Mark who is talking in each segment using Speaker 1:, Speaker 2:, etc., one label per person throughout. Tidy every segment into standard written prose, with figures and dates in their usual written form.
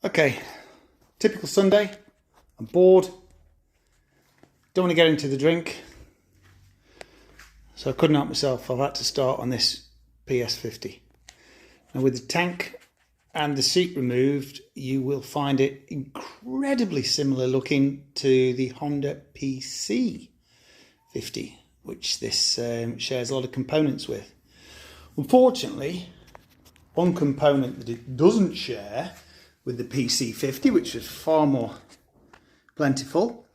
Speaker 1: Okay, typical Sunday. I'm bored. Don't want to get into the drink. So I couldn't help myself. I've had to start on this PS50. Now with the tank and the seat removed, you will find it incredibly similar looking to the Honda PC50, which this shares a lot of components with. Unfortunately, one component that it doesn't share with the PC50, which is far more plentiful,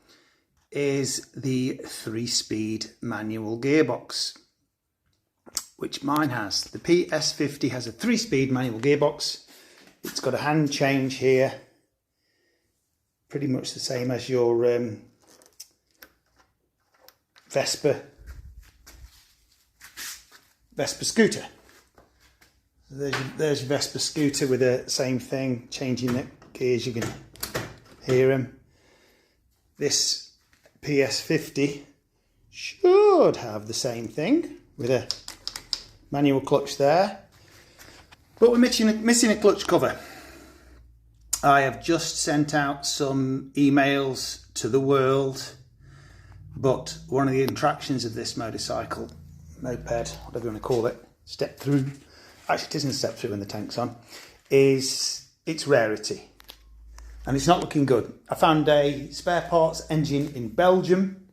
Speaker 1: is the 3-speed manual gearbox, which mine has. The PS50 has a 3-speed manual gearbox. It's got a hand change here, pretty much the same as your Vespa scooter. There's your Vespa scooter with the same thing, changing the gears, you can hear them. This PS50 should have the same thing with a manual clutch there, but we're missing a clutch cover. I have just sent out some emails to the world, but one of the attractions of this motorcycle, moped, whatever you want to call it, step through, actually it isn't a step through when the tank's on, is its rarity. And it's not looking good. I found a spare parts engine in Belgium.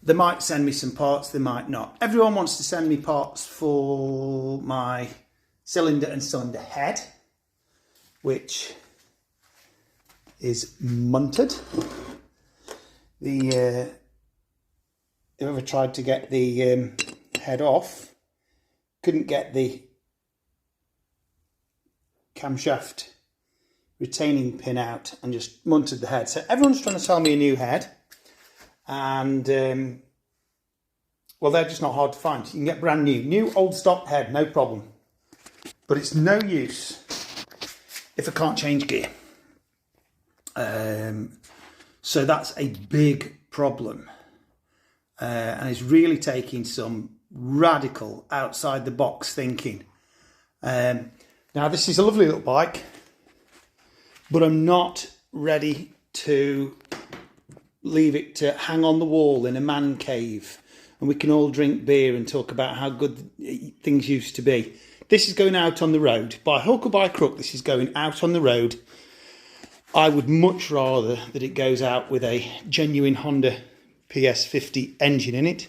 Speaker 1: They might send me some parts, they might not. Everyone wants to send me parts for my cylinder and cylinder head, which is munted. Whoever tried to get the head off couldn't get the camshaft retaining pin out and just munted the head. So everyone's trying to sell me a new head, and well, they're just not hard to find. You can get brand new old stock head, no problem, but it's no use if I can't change gear. So that's a big problem, and it's really taking some radical outside the box thinking. Now this is a lovely little bike, but I'm not ready to leave it to hang on the wall in a man cave and we can all drink beer and talk about how good things used to be. This is going out on the road. By hook or by crook, this is going out on the road. I would much rather that it goes out with a genuine Honda PS50 engine in it.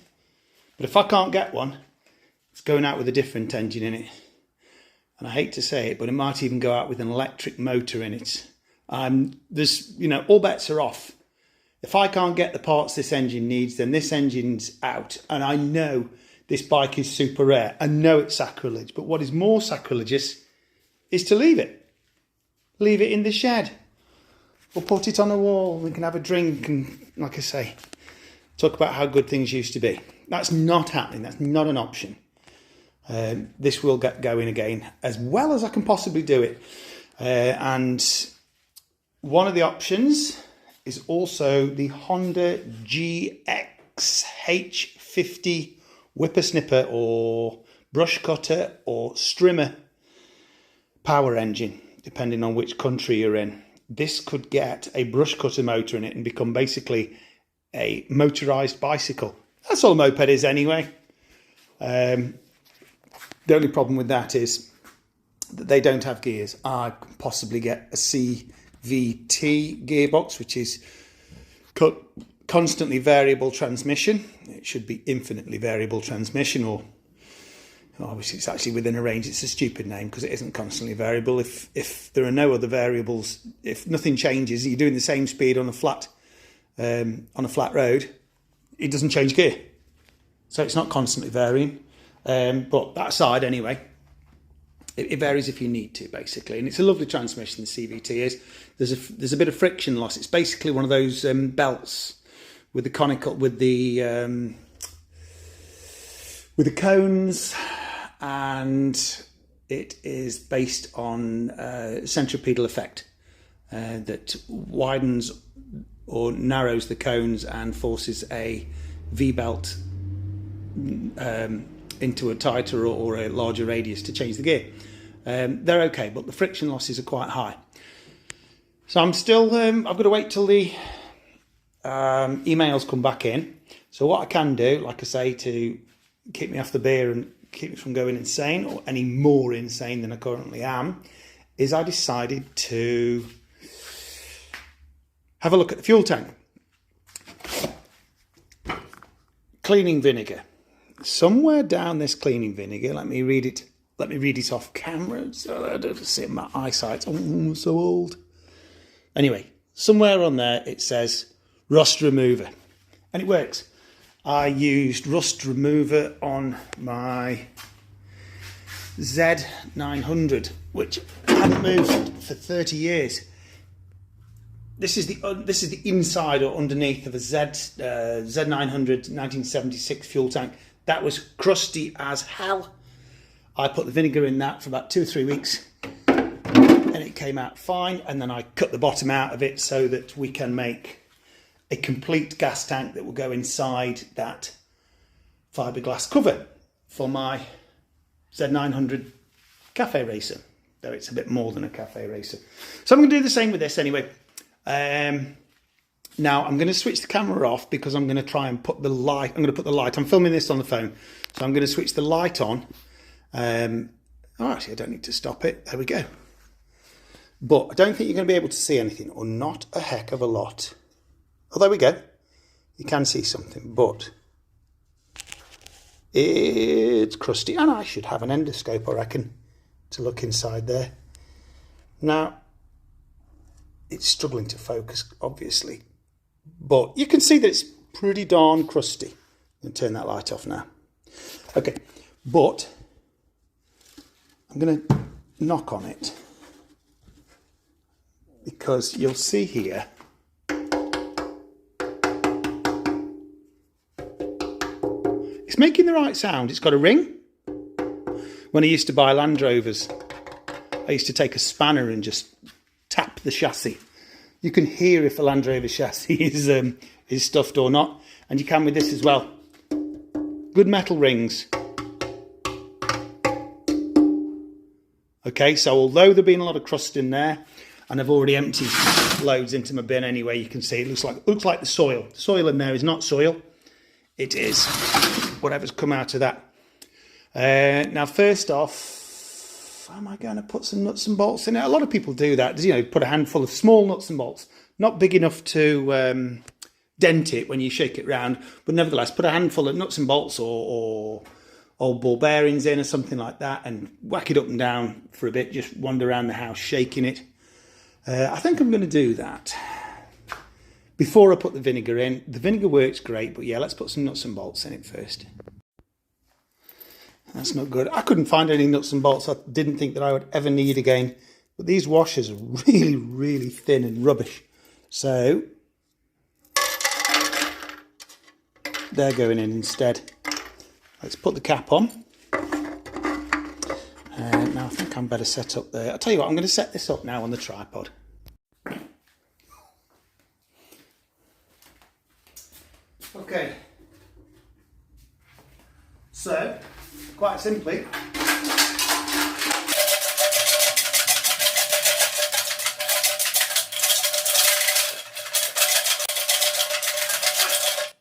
Speaker 1: But if I can't get one, it's going out with a different engine in it. And I hate to say it, but it might even go out with an electric motor in it. All bets are off. If I can't get the parts this engine needs, then this engine's out. And I know this bike is super rare. I know it's sacrilege. But what is more sacrilegious is to leave it. Leave it in the shed. Or put it on a wall. We can have a drink and, like I say, talk about how good things used to be. That's not happening. That's not an option. This will get going again as well as I can possibly do it. And one of the options is also the Honda GXH50 whippersnipper or brush cutter or strimmer power engine, depending on which country you're in. This could get a brush cutter motor in it and become basically a motorised bicycle. That's all a moped is anyway. The only problem with that is that they don't have gears. I can possibly get a CVT gearbox, which is constantly variable transmission. It should be infinitely variable transmission, or obviously it's actually within a range. It's a stupid name because it isn't constantly variable. If there are no other variables, if nothing changes, you're doing the same speed on a flat road, it doesn't change gear. So it's not constantly varying. But that aside, anyway, it varies if you need to, basically. And it's a lovely transmission, the CVT is. There's a bit of friction loss. It's basically one of those belts with the conical, with the cones, and it is based on centripetal effect that widens or narrows the cones and forces a V-belt into a tighter or a larger radius to change the gear. They're okay, but the friction losses are quite high. So I'm still, I've got to wait till the emails come back in. So what I can do, like I say, to keep me off the beer and keep me from going insane, or any more insane than I currently am, is I decided to have a look at the fuel tank. Cleaning vinegar. Somewhere down this cleaning vinegar, let me read it off camera so I don't see my eyesight. Oh, I'm so old. Anyway, somewhere on there it says rust remover, and it works. I used rust remover on my Z900, which I hadn't moved for 30 years. This is the inside or underneath of a Z900 1976 fuel tank. That was crusty as hell. I put the vinegar in that for about 2 or 3 weeks, and it came out fine. And then I cut the bottom out of it so that we can make a complete gas tank that will go inside that fiberglass cover for my Z900 cafe racer, though it's a bit more than a cafe racer. So I'm going to do the same with this anyway. Now I'm going to switch the camera off because I'm going to try and put the light. I'm going to put the light. I'm filming this on the phone, so I'm going to switch the light on. Oh, actually, I don't need to stop it. There we go. But I don't think you're going to be able to see anything, or not a heck of a lot. Oh, there we go. You can see something, but it's crusty, and I should have an endoscope, I reckon, to look inside there. Now, it's struggling to focus, obviously, but you can see that it's pretty darn crusty. I'm going to turn that light off now. Okay, but I'm going to knock on it because you'll see here it's making the right sound. It's got a ring. When I used to buy Land Rovers, I used to take a spanner and just tap the chassis. You can hear if a Land Rover chassis is stuffed or not, and you can with this as well. Good metal rings. Okay, so although there's been a lot of crust in there, and I've already emptied loads into my bin anyway, you can see it looks like the soil. The soil in there is not soil. It is whatever's come out of that. Now, first off, am I going to put some nuts and bolts in it? A lot of people do that. You know, put a handful of small nuts and bolts, not big enough to dent it when you shake it round, but nevertheless, put a handful of nuts and bolts or old ball bearings in or something like that, and whack it up and down for a bit. Just wander around the house shaking it. I think I'm going to do that before I put the vinegar in. The vinegar works great, but yeah, let's put some nuts and bolts in it first. That's not good. I couldn't find any nuts and bolts I didn't think that I would ever need again. But these washers are really, really thin and rubbish. So they're going in instead. Let's put the cap on. Now I think I'm better set up there. I'll tell you what, I'm going to set this up now on the tripod. Okay. So, quite simply,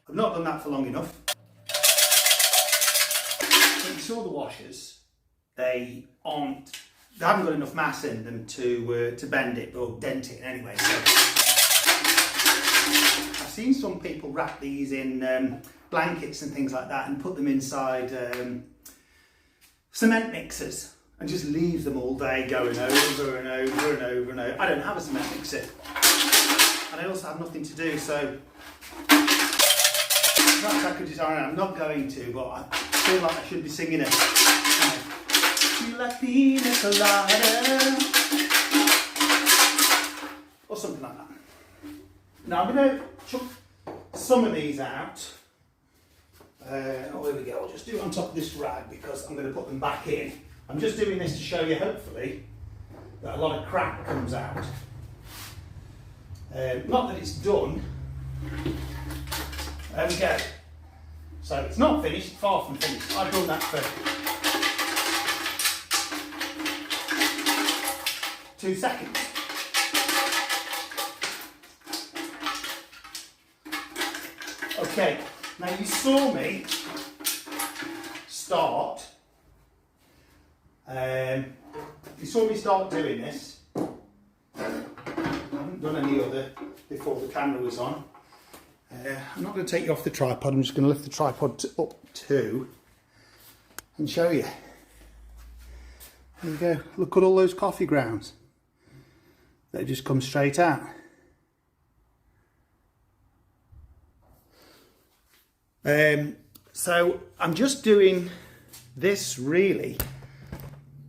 Speaker 1: I've not done that for long enough. So you saw the washers, they haven't got enough mass in them to bend it or dent it anyway. So I've seen some people wrap these in blankets and things like that and put them inside cement mixers and just leave them all day going over and over and over and over. I don't have a cement mixer, and I also have nothing to do, so perhaps I could just, I'm not going to, but I feel like I should be singing it. You like pina colada, or something like that. Now I'm going to chuck some of these out. Oh, there we go. I'll just do it on top of this rag because I'm going to put them back in. I'm just doing this to show you, hopefully, that a lot of crap comes out. Not that it's done. There we go. So it's not finished, far from finished. I've done that for 2 seconds. Okay, now you saw me start. You saw me start doing this. I haven't done any other before the camera was on. I'm not going to take you off the tripod, I'm just going to lift the tripod up too and show you. There you go, look at all those coffee grounds. They just come straight out. So I'm just doing this really,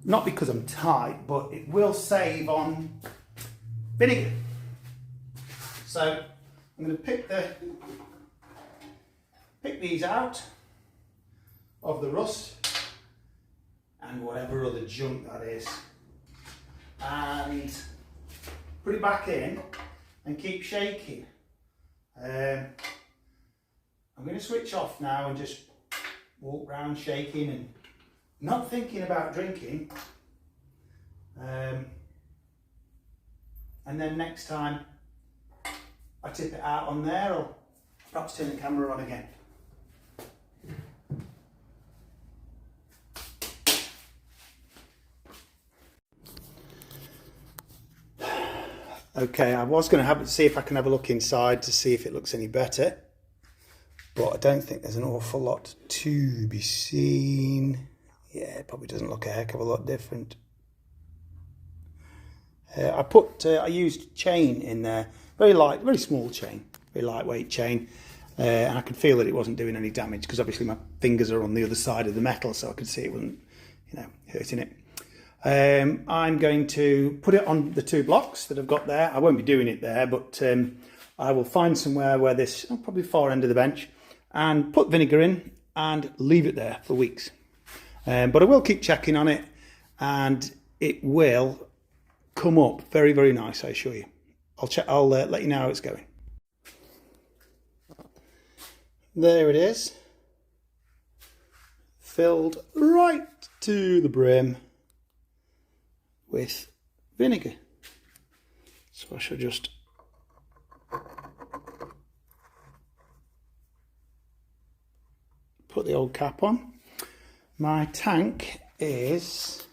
Speaker 1: not because I'm tight, but it will save on vinegar. So I'm going to pick these out of the rust and whatever other junk that is, and put it back in and keep shaking. I'm going to switch off now and just walk around shaking and not thinking about drinking. And then next time I tip it out on there, I'll perhaps turn the camera on again. Okay, I was going to see if I can have a look inside to see if it looks any better, but I don't think there's an awful lot to be seen. Yeah, it probably doesn't look a heck of a lot different. I used chain in there, very light, very small chain, very lightweight chain, and I could feel that it wasn't doing any damage because obviously my fingers are on the other side of the metal, so I could see it wasn't, hurting it. I'm going to put it on the 2 blocks that I've got there. I won't be doing it there, but I will find somewhere where this, probably far end of the bench, and put vinegar in and leave it there for weeks. But I will keep checking on it, and it will come up very, very nice, I assure you. I'll let you know how it's going. There it is, filled right to the brim with vinegar. So I shall just put the old cap on. My tank is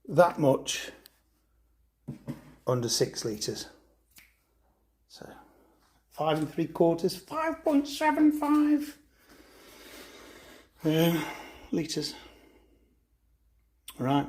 Speaker 1: that much under 6 litres. So 5 3/4, 5.75 litres. Right.